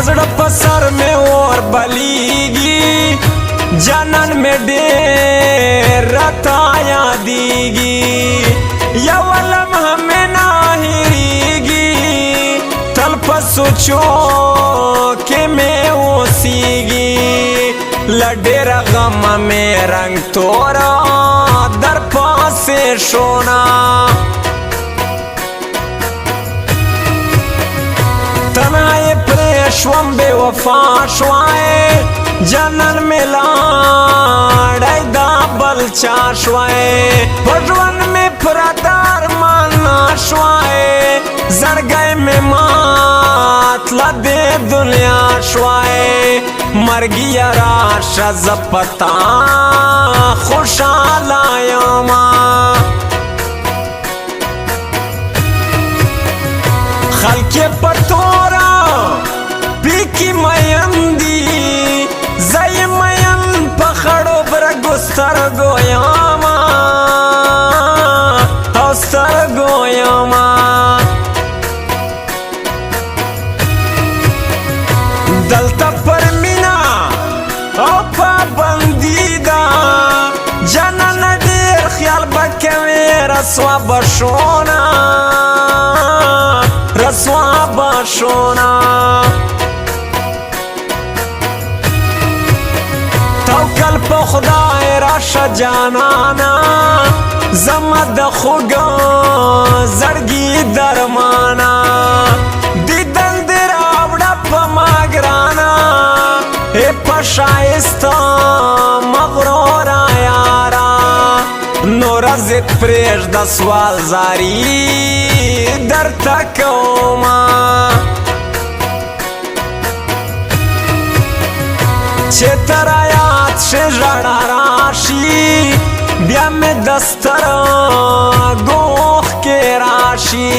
दजड़ पसर में और बलीगी जनन में डेर रताया दीगी यवलम हमें नाहिरीगी तल्प सोचो के में ओसीगी लडेर गम में रंग तोरा दर पासे शोना तनाए प्रेशवम बेवफा श्वाए जनन में लाड़ाई दा बलचा श्वाए भजवन में फरादार माना श्वाए जड़ गए में मात लदे दुनिया श्वाए मर गया राशा जपता खुशाला यमा खलके पतोरा पीकी मयंदी जय मयन पखड़ो बरगुस्तर गोयामा हस्तर गोयामा दलता पर मीना ओपा बंदीदा जनन देर ख्याल बके मेरा स्वा बशोना रसवा बशोना तवकल पे खुदाए राशा जानाना जमद खुगा जड़गी दरमाना दिदन दिरावड़ा पमागराना ए पशाइस्ता मगरोरा यारा नोरा जिद प्रेश दसवाल जारी दर तकोमा चेतरायात से जड़ा राशि ब्या में दस्तर गोख के राशि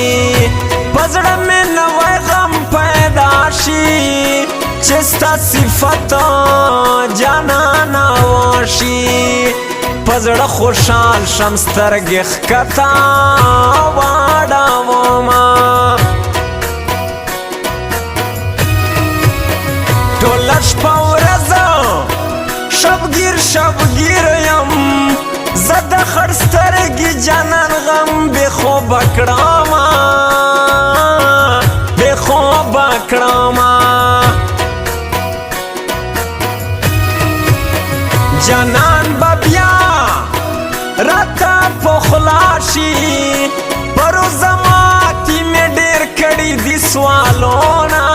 पजड़ में नवे गम पैदाशी चेस्ता सिफत जाना नवाशी पजड़ खुशाल शमस्तर गिखकता वाड़ा वमा टोलश पौरजा शबगीर यम जद खरस्तर की जनन गम बेखो बकड़ामा जनन बबिया रता पोखलाशी परो जमाती में डेर कड़ी दी स्वालोना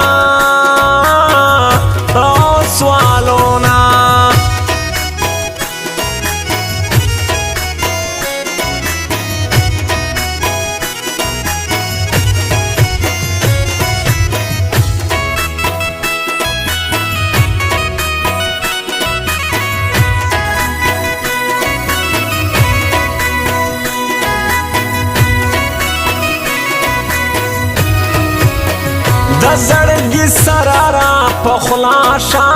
स्वालोना दजड़गी सरारा पखलाशा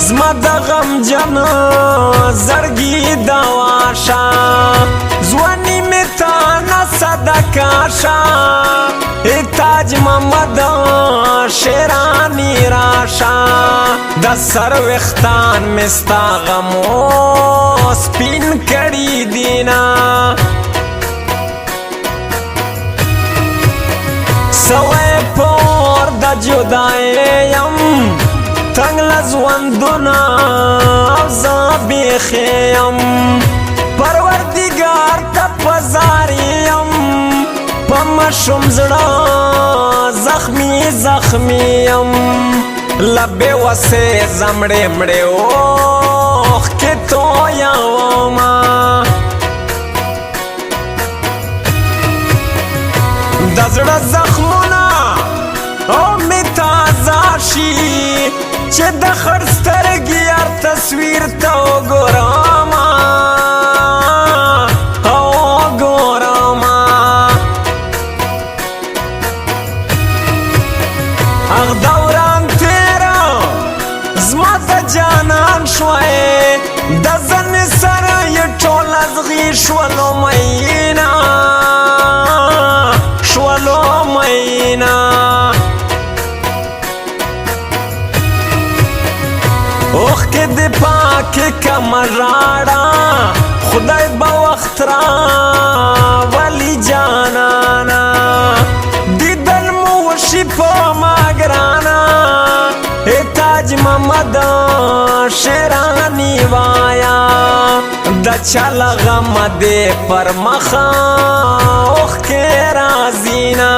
زمد غم جن زرگی دواشا زوانی میتانا صدکاشا تاج محمد شیرانی راشا د سر وختان مستا غمو سپین کڑی دینا سوے پور د جدائیم تنگ لزوندنا عذابی خیم پروردگار تا پزاریم پمشم زڑا زخمی زخمیم لبے وسے زمڑے مڑے اوخ کے تو یاوما دزڑا زخمونا او متازاشی چه د خرسترگی ار تصویر تا گوراما او گوراما اغ دوران تیرا زما د جانان شوئے د زن سر یہ ټول ازغی شولو مینا شولو مینا کې کم ژاړه خدای به وخت را ولي جانانا دیدن مو وشي په ما ګرانه تاج محمد شیرانی وایا د چل غم دې پر مخه اوښکې راځي نه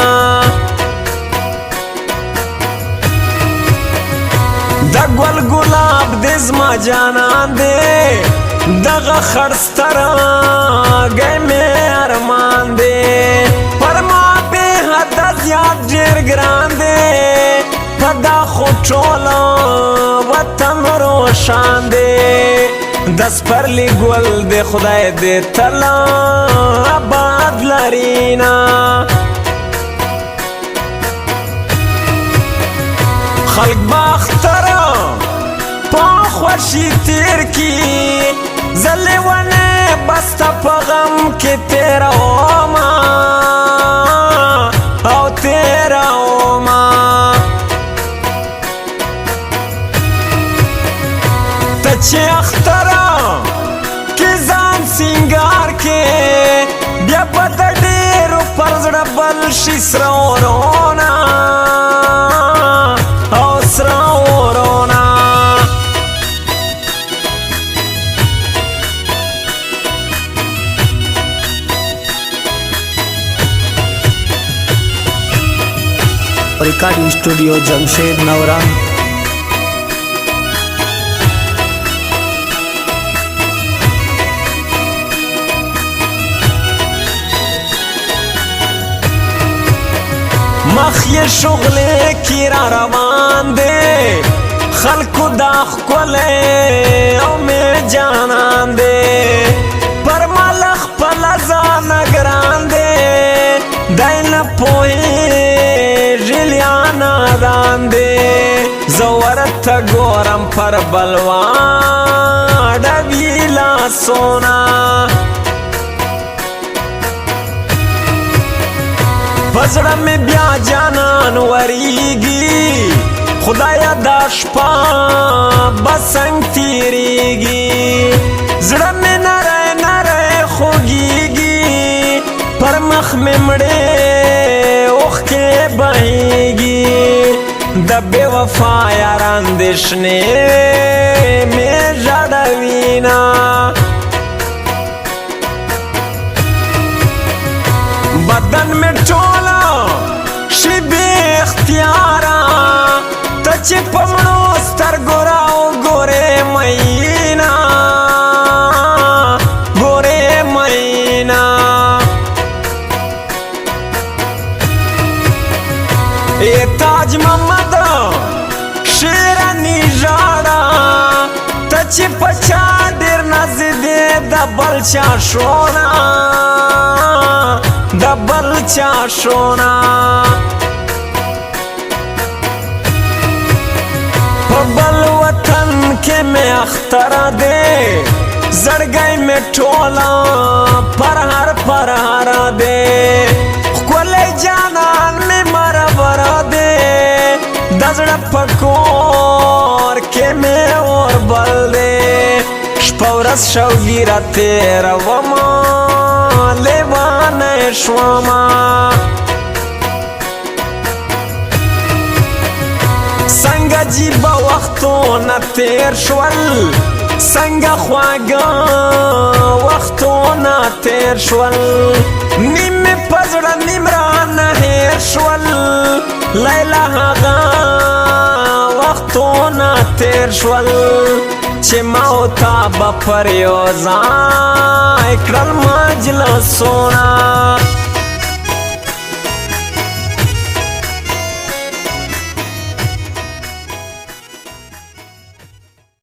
د ګل ګلاب دې زما جانان دی دغه خړ سترګی مې ارمان دی پر ما بې حده زیات ډېر ګران دی په دا خو ټوله وطن روښان دی د سپرلي ګل دی خدای دې تل آباد لري نه خلق باختره په خوښي تیر کی زه لیونی بسته په غم کې تېرومه او تېرومه ته چې اختره کې ځان سینګار کې بیا به د ډېرو پر زړه بل شي سره ورونه او سره ورونه रिकॉर्डिंग स्टूडियो जमशेद नवरा مخ یې شغلې کې را روان دی خلکو دا ښکلی او مې جانان دی پر مال خپله ځانه ګران دی دی نه پوهېږي لیا نادان دی زه ورته ګورم پر بلوا ډوي لاسونه پزړه مې بیا جانان وریږي خدایا دا شپه به څنګه تېرېږي زړه مې نری نری خوږېږي پر مخ مې مړې اوښکې بهېږي د بې وفا یار اندېښنې مې ژړوي نه بدن میں ټوله شي بې اختیاره ته چې په مړو سترګو راوګورې میینه ګورې میینه ای تاج محمد شیرانی ژاړه ته چې په چا ډېر نازېدې د بل چا شونه د بل چا شونه په بل وطن کې مې اختره دی زړګی مې ټوله پرهر پرهره دی ښکلی جانان مې مربره دی د زړه په کور کې مې اور بل دی شپه ورځ شوګیره تېرومه لیوانه شومه څنګه جیبه وختونه تېر شول څنګه خواږه وختونه تېر شول نیم مې په زړه نیم رانه هېر شول لیلا هغه وختونه تېر شول چې ما او تا به پر یو ځای کړل مجلسونه